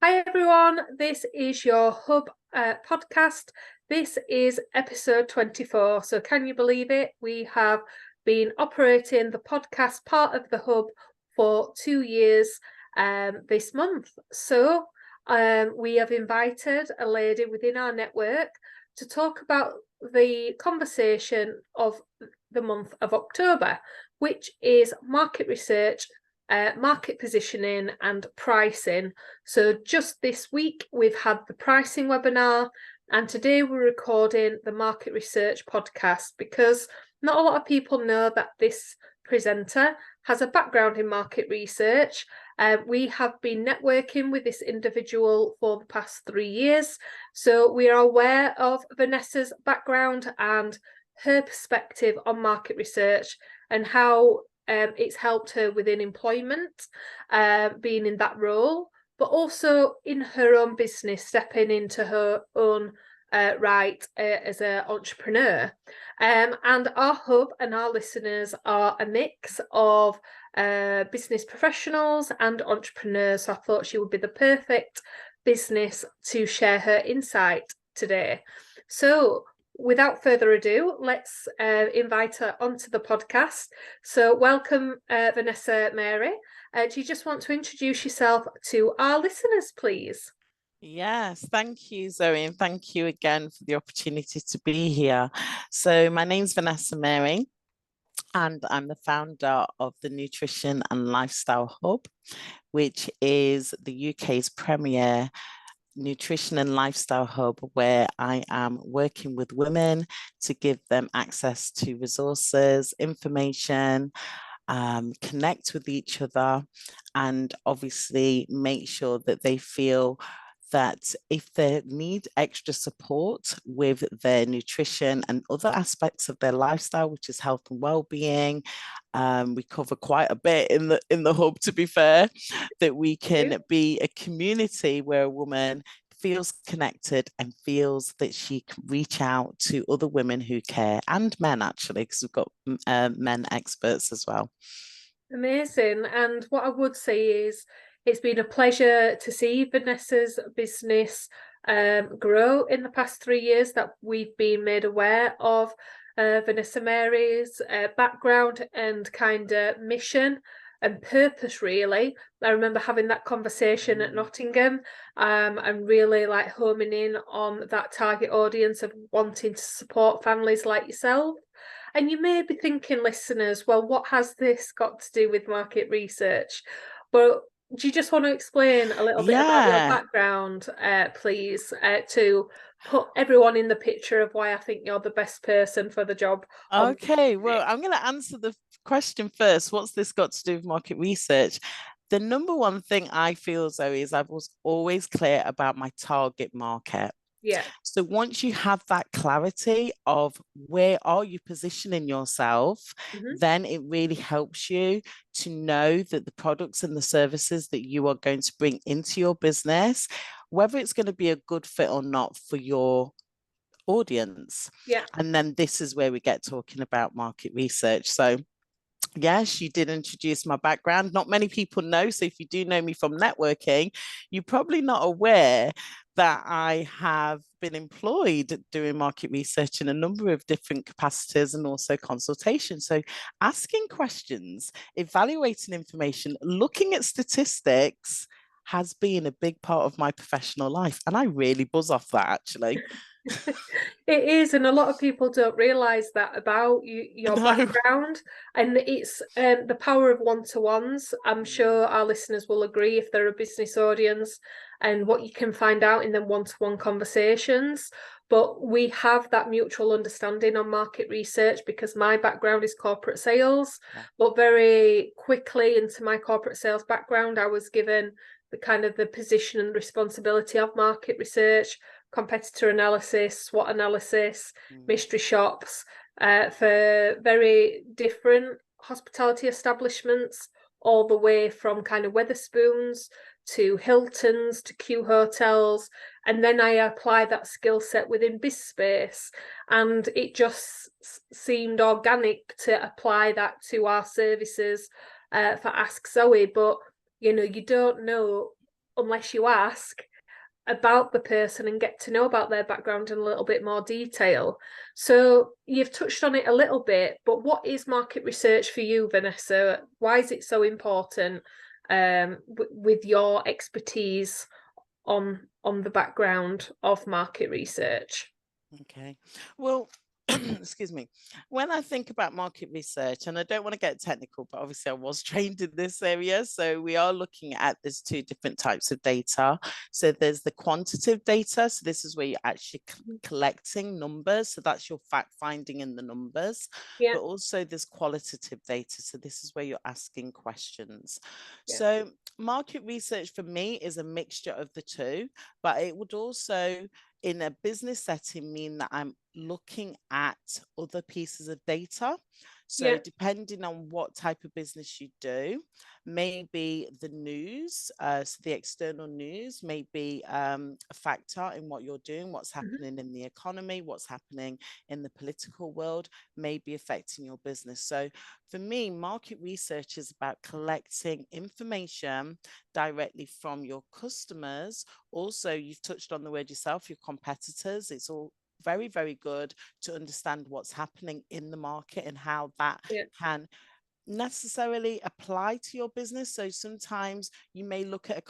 Hi everyone, this is your Hub podcast. This is episode 24. So can you believe it? We have been operating the podcast part of the Hub for 2 years this month. So we have invited a lady within our network to talk about the conversation of the month of October, which is market research, market positioning and pricing. So just this week, we've had the pricing webinar, and today we're recording the market research podcast because not a lot of people know that this presenter has a background in market research. We have been networking with this individual for the past 3 years, so we are aware of Vanessa's background and her perspective on market research and how it's helped her within employment, being in that role, but also in her own business, stepping into her own right as an entrepreneur. And our hub and our listeners are a mix of business professionals and entrepreneurs. So I thought she would be the perfect business to share her insight today. So without further ado, let's invite her onto the podcast. So welcome, Vanessa Mary. Do you just want to introduce yourself to our listeners, please? Yes, thank you, Zoe, and thank you again for the opportunity to be here. So my name's Vanessa Mary, and I'm the founder of the Nutrition and Lifestyle Hub, which is the UK's premier nutrition and lifestyle hub, where I am working with women to give them access to resources, information, connect with each other, and obviously make sure that they feel that if they need extra support with their nutrition and other aspects of their lifestyle, which is health and well-being, we cover quite a bit in the hub, to be fair, that we can be a community where a woman feels connected and feels that she can reach out to other women who care, and men actually, because we've got men experts as well. Amazing. And what I would say is it's been a pleasure to see Vanessa's business grow in the past 3 years that we've been made aware of Vanessa Mary's background and kind of mission and purpose, really. I remember having that conversation at Nottingham and really like homing in on that target audience of wanting to support families like yourself. And you may be thinking, listeners, well, what has this got to do with market research? But do you just want to explain a little bit about your background, please, to put everyone in the picture of why I think you're the best person for the job? Okay, well, I'm going to answer the question first. What's this got to do with market research? The number one thing I feel, Zoe, is I was always clear about my target market. Yeah. So once you have that clarity of where are you positioning yourself, then it really helps you to know that the products and the services that you are going to bring into your business, whether it's going to be a good fit or not for your audience. Yeah. And then this is where we get talking about market research. So yes, you did introduce my background. Not many people know. So if you do know me from networking, you're probably not aware that I have been employed doing market research in a number of different capacities and also consultation. So asking questions, evaluating information, looking at statistics has been a big part of my professional life. And I really buzz off that, actually. It is, and a lot of people don't realize that about your background, and it's the power of one-to-ones. I'm sure our listeners will agree if they're a business audience, and what you can find out in them one-to-one conversations. But we have that mutual understanding on market research because my background is corporate sales, but very quickly into my corporate sales background, I was given the position and responsibility of market research, competitor analysis, SWOT analysis, mystery shops for very different hospitality establishments, all the way from kind of Wetherspoons to Hiltons to Q hotels. And then I apply that skill set within BizSpace, and it just seemed organic to apply that to our services for Ask Zoe. But you know, you don't know unless you ask about the person and get to know about their background in a little bit more detail. So you've touched on it a little bit, but what is market research for you, Vanessa? Why is it so important with your expertise on the background of market research? Okay. Well, excuse me. When I think about market research, and I don't want to get technical, but obviously I was trained in this area. So we are looking at there's two different types of data. So there's the quantitative data. So this is where you're actually collecting numbers. So that's your fact finding in the numbers. Yeah. But also there's qualitative data. So this is where you're asking questions. Yeah. So market research for me is a mixture of the two, but it would also in a business setting mean that I'm looking at other pieces of data. So Yeah. depending on what type of business you do, maybe the news, so the external news may be a factor in what you're doing, what's happening in the economy, what's happening in the political world may be affecting your business. So for me, market research is about collecting information directly from your customers. Also, you've touched on the word yourself, your competitors. It's all very, very good to understand what's happening in the market and how that can necessarily apply to your business. So sometimes you may look at a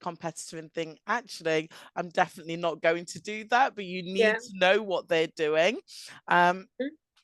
competitor and think, actually, I'm definitely not going to do that, but you need to know what they're doing.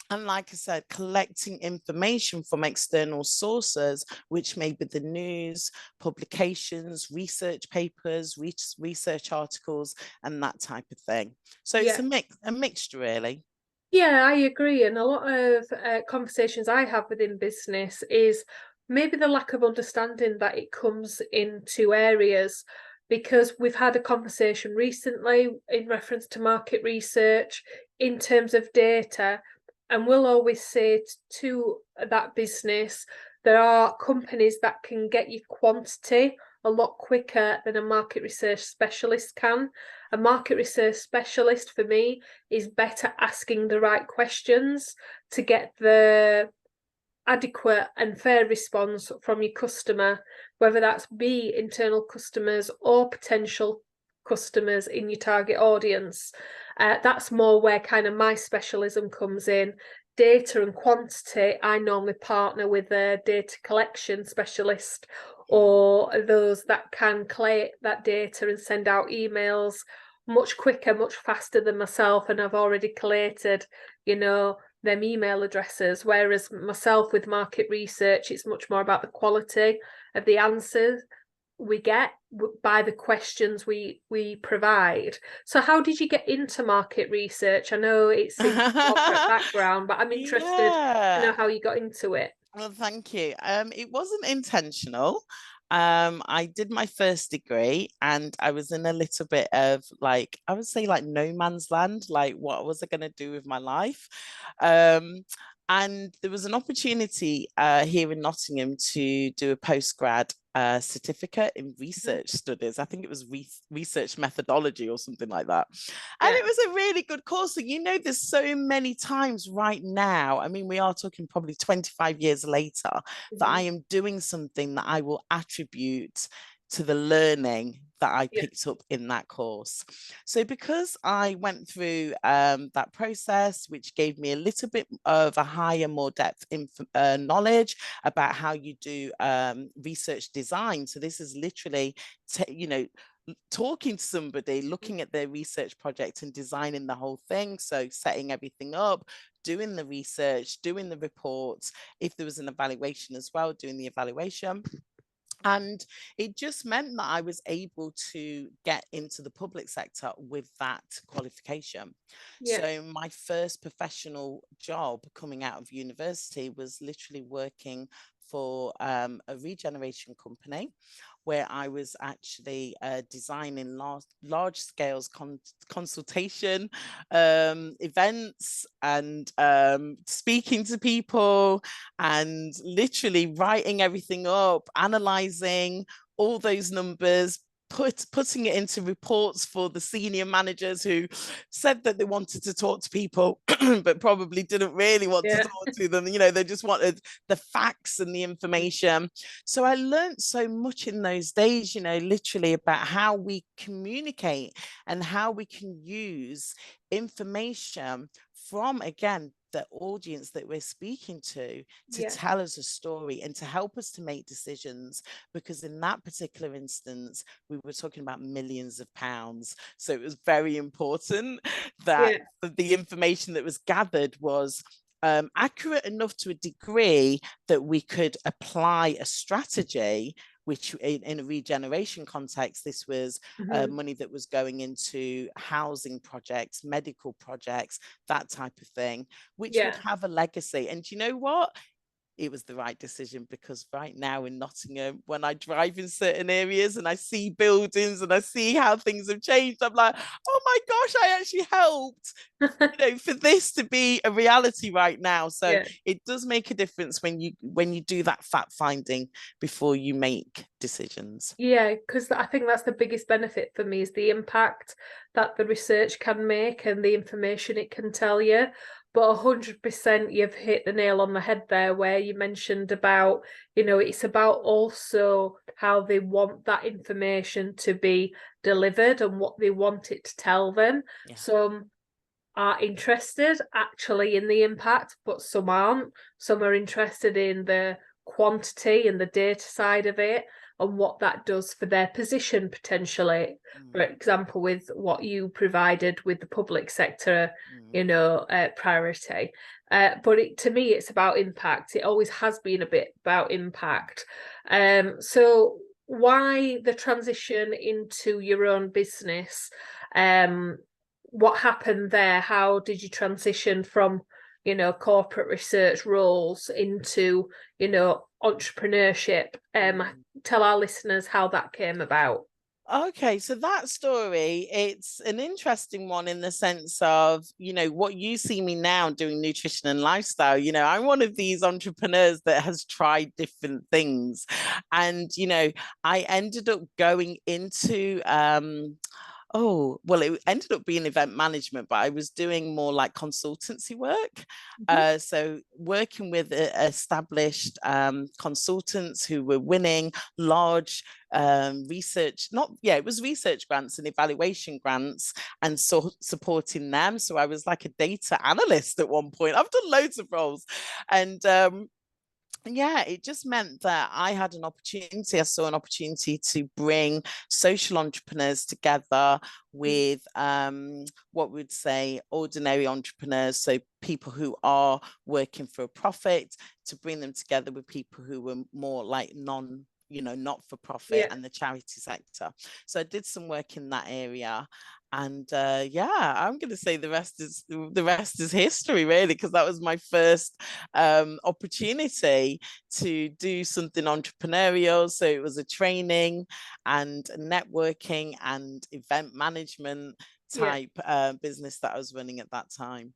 And like I said, collecting information from external sources, which may be the news, publications, research papers, research articles, and that type of thing. So it's a mixture, really. Yeah, I agree. And a lot of conversations I have within business is maybe the lack of understanding that it comes in two areas, because we've had a conversation recently in reference to market research in terms of data. And we'll always say to that business, there are companies that can get you quantity a lot quicker than a market research specialist can. A market research specialist for me is better asking the right questions to get the adequate and fair response from your customer, whether that's be internal customers or potential customers in your target audience. That's more where kind of my specialism comes in. Data and quantity, I normally partner with a data collection specialist or those that can collate that data and send out emails much quicker, much faster than myself, and I've already collated, them email addresses. Whereas myself with market research, it's much more about the quality of the answers we get by the questions we provide. So how did you get into market research? I know it's in corporate background, but I'm interested to know how you got into it. Well, thank you. It wasn't intentional. I did my first degree and I was in a little bit of like, I would say like no man's land, like what was I going to do with my life? And there was an opportunity here in Nottingham to do a postgrad certificate in research studies. I think it was research methodology or something like that. And it was a really good course. And there's so many times right now, I mean, we are talking probably 25 years later, that I am doing something that I will attribute to the learning that I picked up in that course. So because I went through that process, which gave me a little bit of a higher, more depth knowledge about how you do research design. So this is literally, talking to somebody, looking at their research project and designing the whole thing. So setting everything up, doing the research, doing the reports. If there was an evaluation as well, doing the evaluation. And it just meant that I was able to get into the public sector with that qualification. So my first professional job coming out of university was literally working for a regeneration company, where I was actually designing large scale consultation events and speaking to people and literally writing everything up, analyzing all those numbers, putting it into reports for the senior managers who said that they wanted to talk to people but probably didn't really want to talk to them. They just wanted the facts and the information. So I learned so much in those days, literally about how we communicate and how we can use information from, again, the audience that we're speaking to tell us a story and to help us to make decisions, because in that particular instance we were talking about millions of pounds. So it was very important that the information that was gathered was accurate enough to a degree that we could apply a strategy, which in a regeneration context, this was money that was going into housing projects, medical projects, that type of thing, which would have a legacy. And you know what? It was the right decision, because right now in Nottingham, when I drive in certain areas and I see buildings and I see how things have changed, I'm like, oh my gosh, I actually helped for this to be a reality right now. So it does make a difference when you do that fact finding before you make decisions. Because I think that's the biggest benefit for me, is the impact that the research can make and the information it can tell you. But 100% you've hit the nail on the head there, where you mentioned about, it's about also how they want that information to be delivered and what they want it to tell them. Some are interested actually in the impact, but some aren't. Some are interested in the quantity and the data side of it and what that does for their position potentially. For example, with what you provided with the public sector, priority. But to me, it's about impact. It always has been a bit about impact. So why the transition into your own business? What happened there? How did you transition from corporate research roles into entrepreneurship? Tell our listeners how that came about. Okay, so that story, it's an interesting one in the sense of, what you see me now doing nutrition and lifestyle. I'm one of these entrepreneurs that has tried different things. And, I ended up going into it ended up being event management, but I was doing more like consultancy work. So working with established consultants who were winning large it was research grants and evaluation grants, and so supporting them. So I was like a data analyst at one point. I've done loads of roles, and it just meant that I had an opportunity. I saw an opportunity to bring social entrepreneurs together with what we'd say ordinary entrepreneurs, so people who are working for a profit, to bring them together with people who were more like not for profit and the charity sector. So I did some work in that area. And I'm going to say the rest is history, really, because that was my first opportunity to do something entrepreneurial. So it was a training and networking and event management type business that I was running at that time.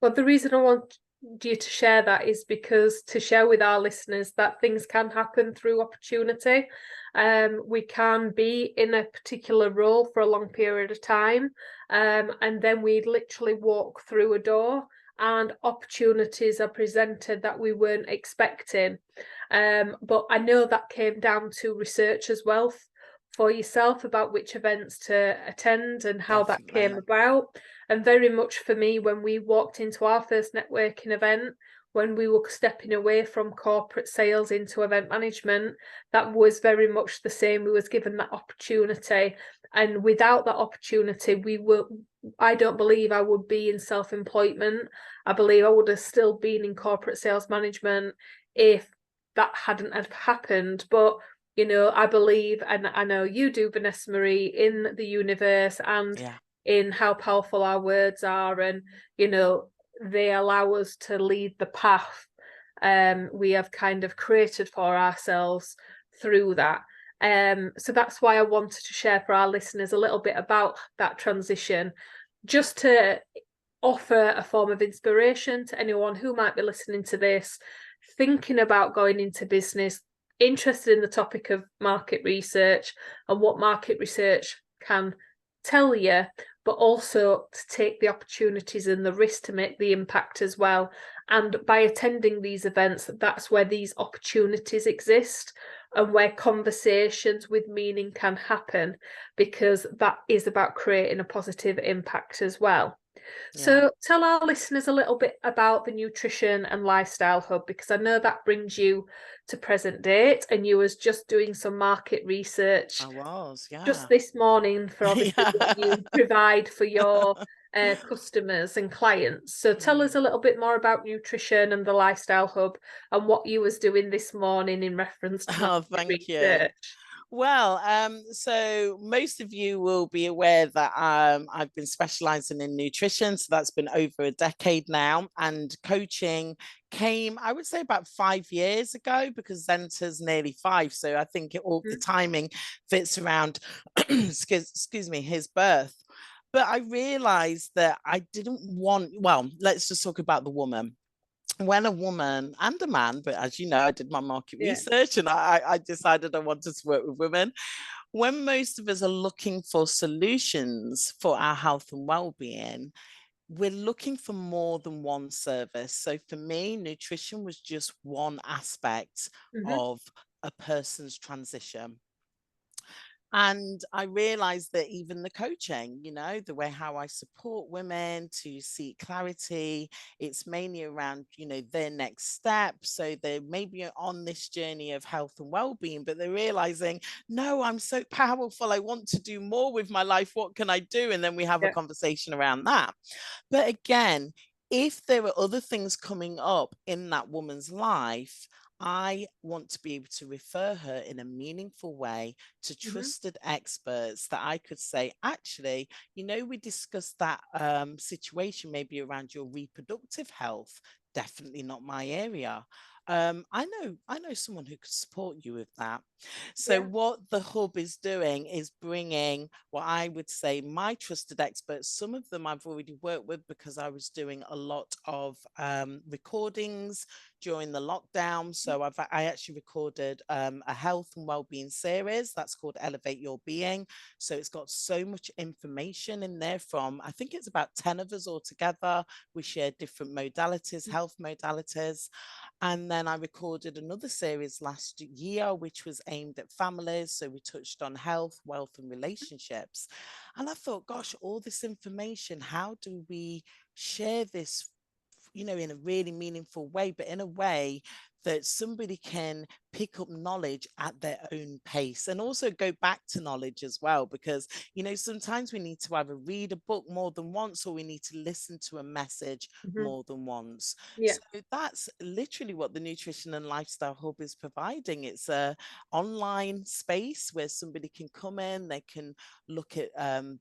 Well, the reason I want you to share that is because to share with our listeners that things can happen through opportunity. We can be in a particular role for a long period of time, and then we literally walk through a door and opportunities are presented that we weren't expecting. But I know that came down to research as well for yourself about which events to attend and how that came about. And very much for me, when we walked into our first networking event, when we were stepping away from corporate sales into event management, that was very much the same. We was given that opportunity, and without that opportunity, I don't believe I would be in self-employment. I believe I would have still been in corporate sales management if that hadn't have happened. But I believe, and I know you do, Vanessa Mary, in the universe and in how powerful our words are, and they allow us to lead the path we have kind of created for ourselves through that. So that's why I wanted to share for our listeners a little bit about that transition, just to offer a form of inspiration to anyone who might be listening to this, thinking about going into business, interested in the topic of market research and what market research can tell you, but also to take the opportunities and the risk to make the impact as well. And by attending these events, that's where these opportunities exist and where conversations with meaning can happen, because that is about creating a positive impact as well. So tell our listeners a little bit about the Nutrition and Lifestyle Hub, because I know that brings you to present date, and you was just doing some market research I was, just this morning for obviously what you provide for your customers and clients. So tell us a little bit more about Nutrition and the Lifestyle Hub and what you was doing this morning in reference to market thank you. research. Well, so most of you will be aware that I've been specializing in nutrition. So that's been over a decade now. And coaching came, I would say, about 5 years ago, because Zenter's nearly 5. So I think all the timing fits around, excuse me, his birth. But I realized that I didn't want, well, let's just talk about the woman. When a woman and a man, but as you know, I did my market research and I decided I wanted to work with women. When most of us are looking for solutions for our health and well-being, we're looking for more than one service. So for me, nutrition was just one aspect of a person's transition. And I realized that even the coaching, you know, the way how I support women to seek clarity, it's mainly around, you know, their next step. So they maybe are on this journey of health and well-being, but they're realizing, no, I'm so powerful. I want to do more with my life. What can I do? And then we have a conversation around that. But again, if there are other things coming up in that woman's life, I want to be able to refer her in a meaningful way to trusted experts that I could say, actually, you know, we discussed that situation maybe around your reproductive health. Definitely not my area. I know someone who could support you with that. So what the hub is doing is bringing what I would say my trusted experts. Some of them I've already worked with because I was doing a lot of recordings during the lockdown. So I actually recorded a health and wellbeing series that's called Elevate Your Being. So it's got so much information in there from, I think it's about 10 of us all together. We share different modalities, health modalities. And then I recorded another series last year, which was aimed at families. So we touched on health, wealth, and relationships. And I thought, gosh, all this information, how do we share this, you know, in a really meaningful way, but in a way that somebody can pick up knowledge at their own pace and also go back to knowledge as well, because, you know, sometimes we need to either read a book more than once or we need to listen to a message more than once. So that's literally what the Nutrition and Lifestyle Hub is providing. It's a online space where somebody can come in, they can look at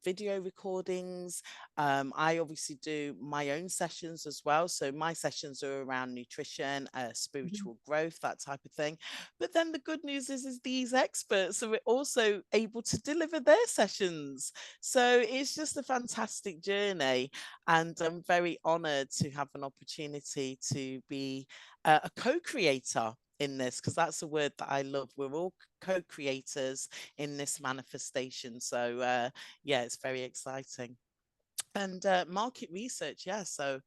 video recordings. I obviously do my own sessions as well. So my sessions are around nutrition, spiritual growth, that type of thing. But then the good news is these experts are also able to deliver their sessions. So it's just a fantastic journey. And I'm very honored to have an opportunity to be a co-creator in this, because that's a word that I love. We're all co-creators in this manifestation. So yeah, it's very exciting. And market research, yeah. So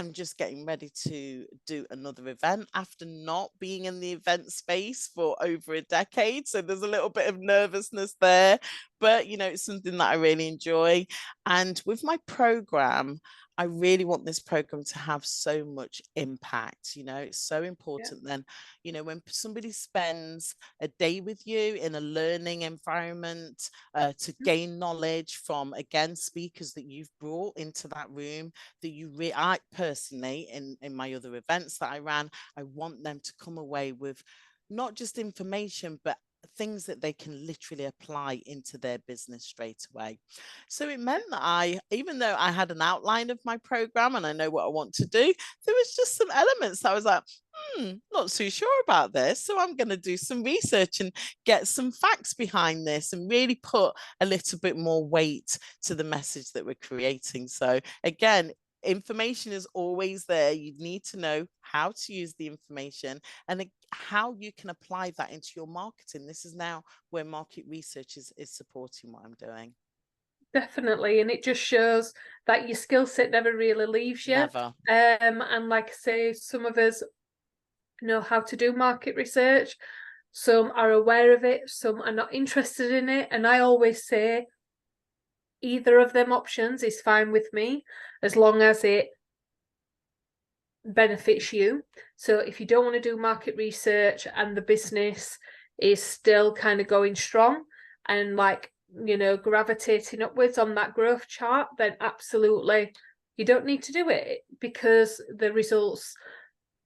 I'm just getting ready to do another event after not being in the event space for over a decade. So there's a little bit of nervousness there, but you know, it's something that I really enjoy. And with my program, I really want this program to have so much impact. You know, it's so important then, you know, when somebody spends a day with you in a learning environment to gain knowledge from, again, speakers that you've brought into that room, that I personally, in my other events that I ran, I want them to come away with not just information, but things that they can literally apply into their business straight away. So it meant that even though I had an outline of my program and I know what I want to do, there was just some elements that I was like, not too sure about this. So I'm going to do some research and get some facts behind this and really put a little bit more weight to the message that we're creating. So again, information is always there. You need to know how to use the information and how you can apply that into your marketing. This is now where market research is supporting what I'm doing. Definitely, and it just shows that your skill set never really leaves you. Never. And like I say, some of us know how to do market research, some are aware of it, some are not interested in it. And I always say either of them options is fine with me, as long as it benefits you. So if you don't want to do market research and the business is still kind of going strong and like, you know, gravitating upwards on that growth chart, then absolutely you don't need to do it, because the results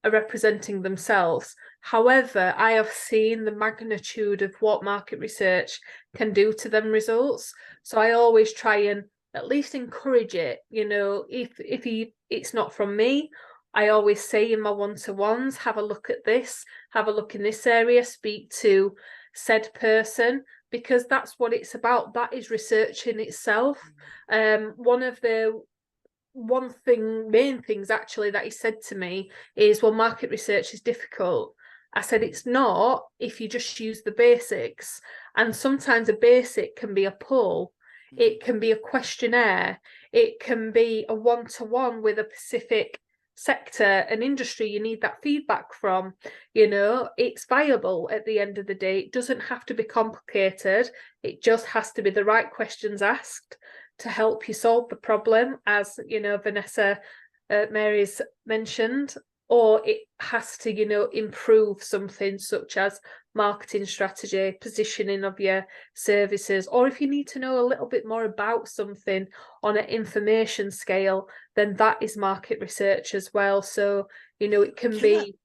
are representing themselves. However, I have seen the magnitude of what market research can do to them results. So I always try and at least encourage it. You know, if it's not from me, I always say in my one-to-ones, have a look at this, have a look in this area, speak to said person, because that's what it's about. That is research in itself. Main things actually that he said to me is, well, market research is difficult. I said, it's not if you just use the basics. And sometimes a basic can be a poll, it can be a questionnaire, it can be a one-to-one with a specific sector and industry you need that feedback from. You know, it's viable at the end of the day. It doesn't have to be complicated, it just has to be the right questions asked to help you solve the problem, as you know, Vanessa Mary's mentioned, or it has to, you know, improve something such as marketing strategy, positioning of your services, or if you need to know a little bit more about something on an information scale, then that is market research as well. So, you know, it can be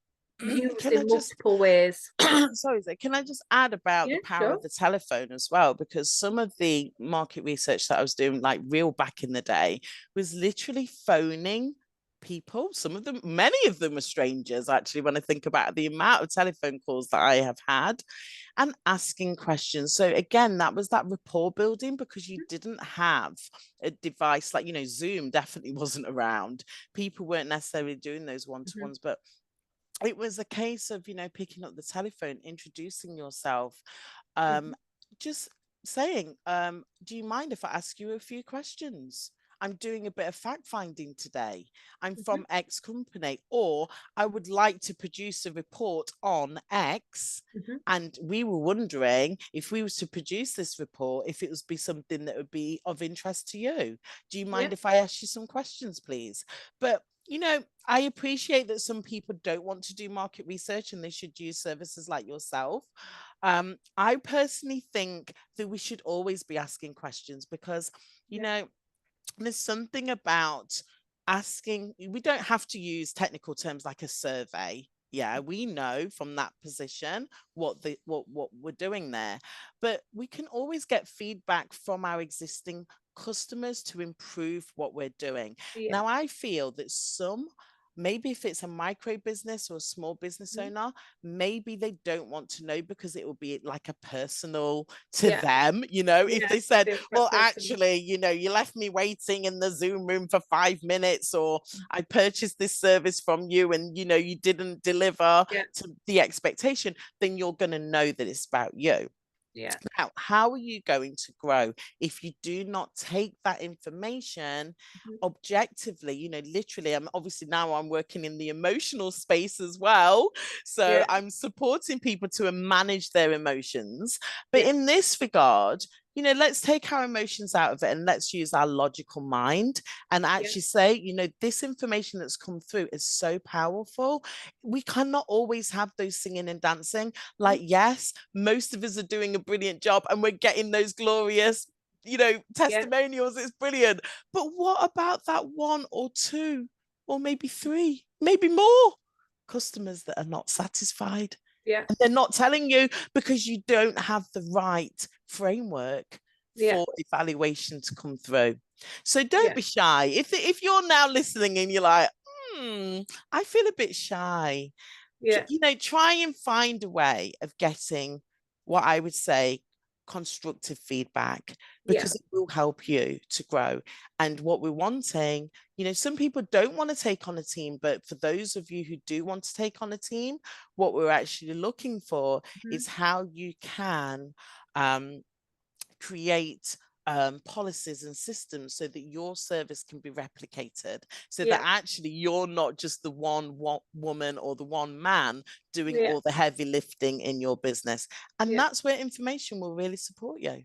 used in multiple ways. Sorry, can I just add about the power of the telephone as well? Because some of the market research that I was doing, like real back in the day, was literally phoning people. Some of them, many of them were strangers, actually, when I think about the amount of telephone calls that I have had, and asking questions. So again, that was that rapport building, because you didn't have a device like, you know, Zoom definitely wasn't around. People weren't necessarily doing those one-to-ones, but it was a case of, you know, picking up the telephone, introducing yourself, just saying, do you mind if I ask you a few questions? I'm doing a bit of fact finding today. I'm from X company, or I would like to produce a report on X. And we were wondering if we was to produce this report, if it would be something that would be of interest to you. Do you mind if I ask you some questions, please? But you know, I appreciate that some people don't want to do market research and they should use services like yourself. I personally think that we should always be asking questions, because, you know, there's something about asking. We don't have to use technical terms like a survey. Yeah, we know from that position what we're doing there, but we can always get feedback from our existing customers to improve what we're doing. Now, I feel that maybe if it's a micro business or a small business owner, maybe they don't want to know, because it will be like a personal to them, you know, if they said, well, actually, you know, you left me waiting in the Zoom room for 5 minutes, or I purchased this service from you and, you know, you didn't deliver to the expectation, then you're going to know that it's about you. Now, how are you going to grow if you do not take that information objectively? You know, literally, I'm working in the emotional space as well. So I'm supporting people to manage their emotions. But in this regard, you know, let's take our emotions out of it and let's use our logical mind and actually say, you know, this information that's come through is so powerful. We cannot always have those singing and dancing. Like, yes, most of us are doing a brilliant job and we're getting those glorious, you know, testimonials. It's brilliant. But what about that one or two or maybe three, maybe more customers that are not satisfied? And they're not telling you because you don't have the right framework for evaluation to come through. So don't be shy. If you're now listening and you're like, I feel a bit shy, you know, try and find a way of getting what I would say constructive feedback, Yeah. because it will help you to grow. And what we're wanting, some people don't want to take on a team, but for those of you who do want to take on a team, what we're actually looking for is how you can create policies and systems so that your service can be replicated, so that actually you're not just the one woman or the one man doing all the heavy lifting in your business. And that's where information will really support you.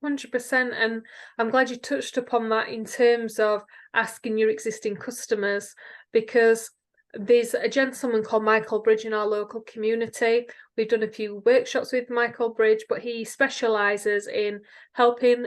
100%. And I'm glad you touched upon that in terms of asking your existing customers, because there's a gentleman called Michael Bridge in our local community. We've done a few workshops with Michael Bridge, but he specialises in helping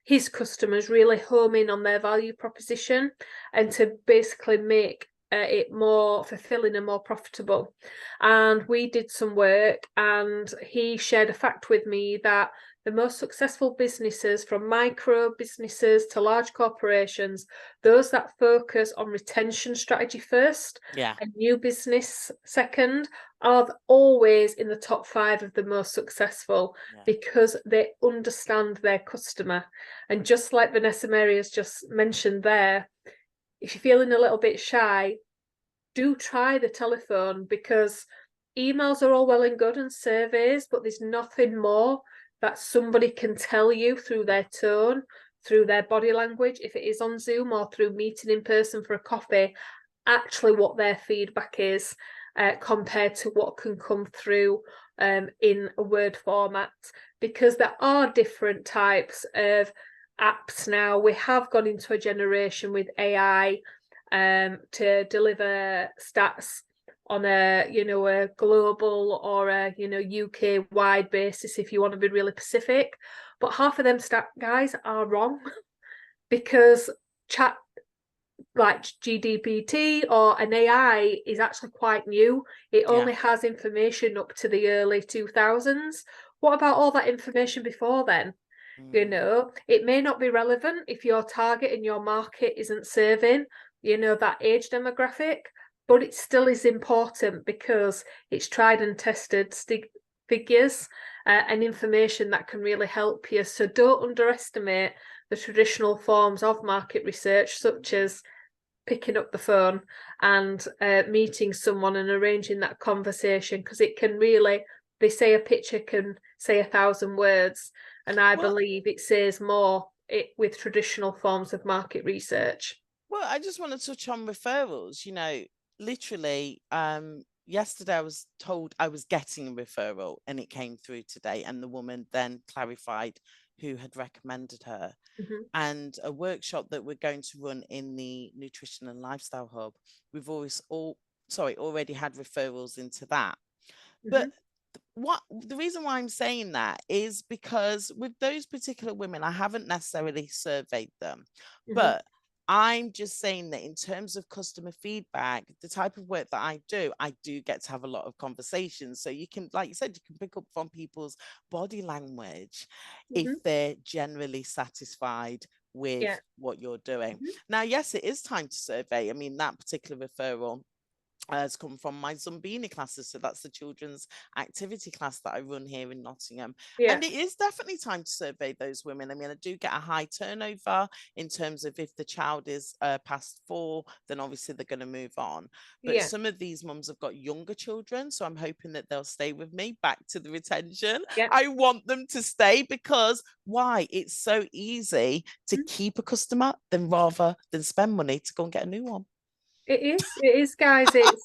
his customers really home in on their value proposition and to basically make it more fulfilling and more profitable. And we did some work, and he shared a fact with me that the most successful businesses, from micro businesses to large corporations, those that focus on retention strategy first and new business second, are always in the top 5 of the most successful, because they understand their customer. And just like Vanessa Mary has just mentioned there, if you're feeling a little bit shy, do try the telephone, because emails are all well and good and surveys, but there's nothing more that somebody can tell you through their tone, through their body language, if it is on Zoom or through meeting in person for a coffee, actually what their feedback is, compared to what can come through in a word format. Because there are different types of apps now. We have gone into a generation with AI to deliver stats on a global or a UK wide basis, if you want to be really specific. But half of them stat guys are wrong, because chat like GDPT or an AI is actually quite new. It only has information up to the early 2000s. What about all that information before then? It may not be relevant if your target and your market isn't serving that age demographic, but it still is important, because it's tried and tested figures and information that can really help you. So don't underestimate the traditional forms of market research, such as picking up the phone and meeting someone and arranging that conversation, because it can really, they say a picture can say 1,000 words, and I believe it says more with traditional forms of market research. Well, I just want to touch on referrals. Literally, yesterday I was told I was getting a referral, and it came through today, and the woman then clarified who had recommended her. And a workshop that we're going to run in the Nutrition and Lifestyle Hub, we've already had referrals into that. But the reason why I'm saying that is because with those particular women, I haven't necessarily surveyed them, but I'm just saying that in terms of customer feedback, the type of work that I do get to have a lot of conversations. So you can, like you said, you can pick up from people's body language if they're generally satisfied with what you're doing. Now, yes, it is time to survey. I mean, that particular referral has come from my Zumbini classes. So that's the children's activity class that I run here in Nottingham. And it is definitely time to survey those women. I mean, I do get a high turnover in terms of if the child is past 4, then obviously they're going to move on. But some of these mums have got younger children, so I'm hoping that they'll stay with me. Back to the retention. I want them to stay, because why? It's so easy to keep a customer rather than spend money to go and get a new one. It is, guys. It's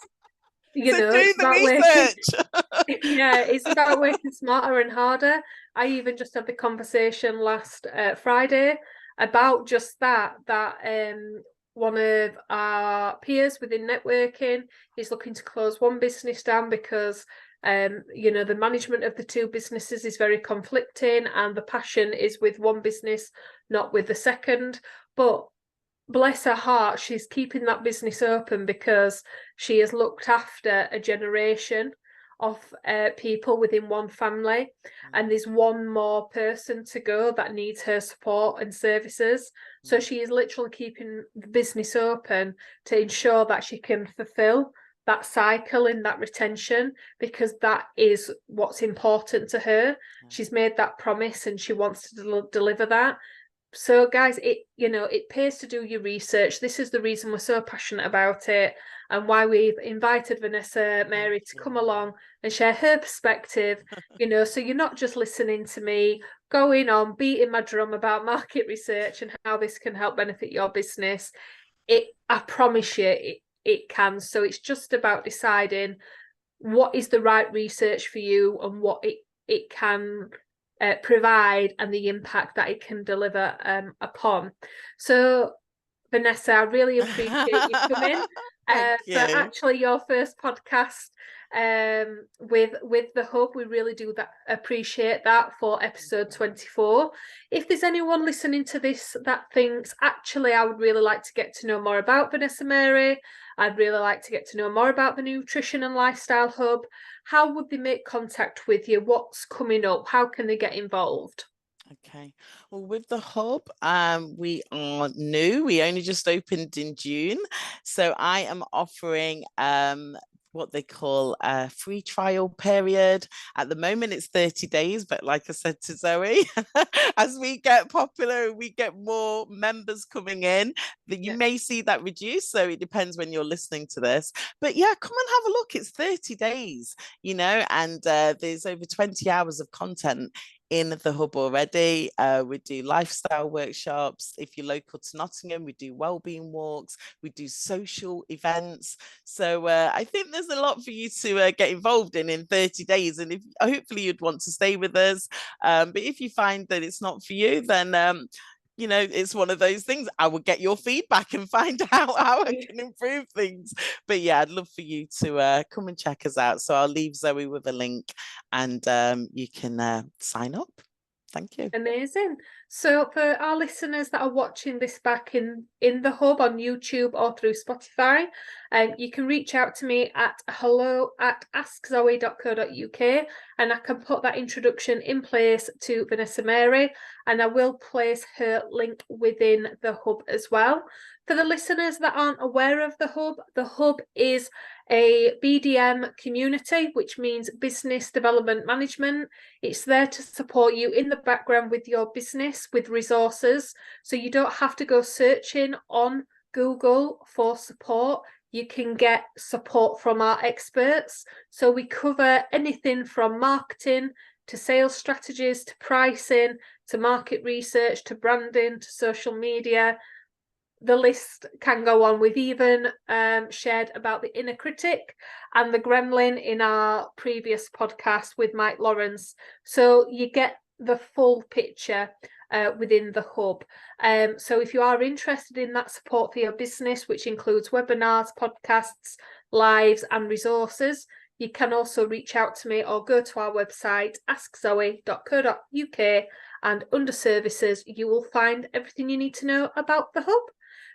do the research. It's about working smarter and harder. I even just had the conversation last Friday about just that one of our peers within networking is looking to close one business down because the management of the 2 businesses is very conflicting, and the passion is with one business, not with the second. But bless her heart, she's keeping that business open because she has looked after a generation of people within one family, and there's one more person to go that needs her support and services. So she is literally keeping the business open to ensure that she can fulfill that cycle and that retention, because that is what's important to her. Yeah. She's made that promise and she wants to deliver that. So guys, it pays to do your research. This is the reason we're so passionate about it, and why we've invited Vanessa Mary to come along and share her perspective. So you're not just listening to me going on beating my drum about market research and how this can help benefit your business. I promise you it can. So it's just about deciding what is the right research for you and what it can provide and the impact that it can deliver upon. So Vanessa, I really appreciate you coming for actually your first podcast with the Hub. We really do appreciate that for episode 24. If there's anyone listening to this that thinks, actually, I would really like to get to know more about Vanessa Mary, I'd really like to get to know more about the Nutrition and Lifestyle Hub, how would they make contact with you? What's coming up? How can they get involved? Okay, well, with the Hub, we are new. We only just opened in June, so I am offering what they call a free trial period. At the moment, it's 30 days, but like I said to Zoe, as we get popular, we get more members coming in, that you may see that reduce. So it depends when you're listening to this. But yeah, come and have a look. It's 30 days, and there's over 20 hours of content in the Hub already. We do lifestyle workshops. If you're local to Nottingham, we do wellbeing walks, we do social events. So I think there's a lot for you to get involved in 30 days. And hopefully you'd want to stay with us. But if you find that it's not for you, then it's one of those things. I will get your feedback and find out how I can improve things. But yeah, I'd love for you to come and check us out. So I'll leave Zoe with a link and you can sign up. Thank you. Amazing. So for our listeners that are watching this back in the Hub on YouTube or through Spotify, you can reach out to me at hello@askzoe.co.uk, and I can put that introduction in place to Vanessa Mary, and I will place her link within the Hub as well. For the listeners that aren't aware of the Hub is a BDM community, which means business development management. It's there to support you in the background with your business, with resources. So you don't have to go searching on Google for support. You can get support from our experts. So we cover anything from marketing to sales strategies, to pricing, to market research, to branding, to social media. The list can go on. We've even shared about the inner critic and the gremlin in our previous podcast with Mike Lawrence. So you get the full picture within the Hub. So if you are interested in that support for your business, which includes webinars, podcasts, lives, and resources, you can also reach out to me or go to our website, askzoe.co.uk, and under services, you will find everything you need to know about the Hub.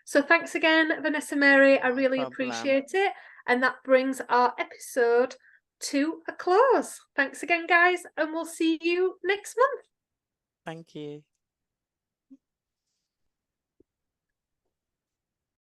So thanks again, Vanessa Mary. I really appreciate it. And that brings our episode to a close. Thanks again, guys, and we'll see you next month. Thank you.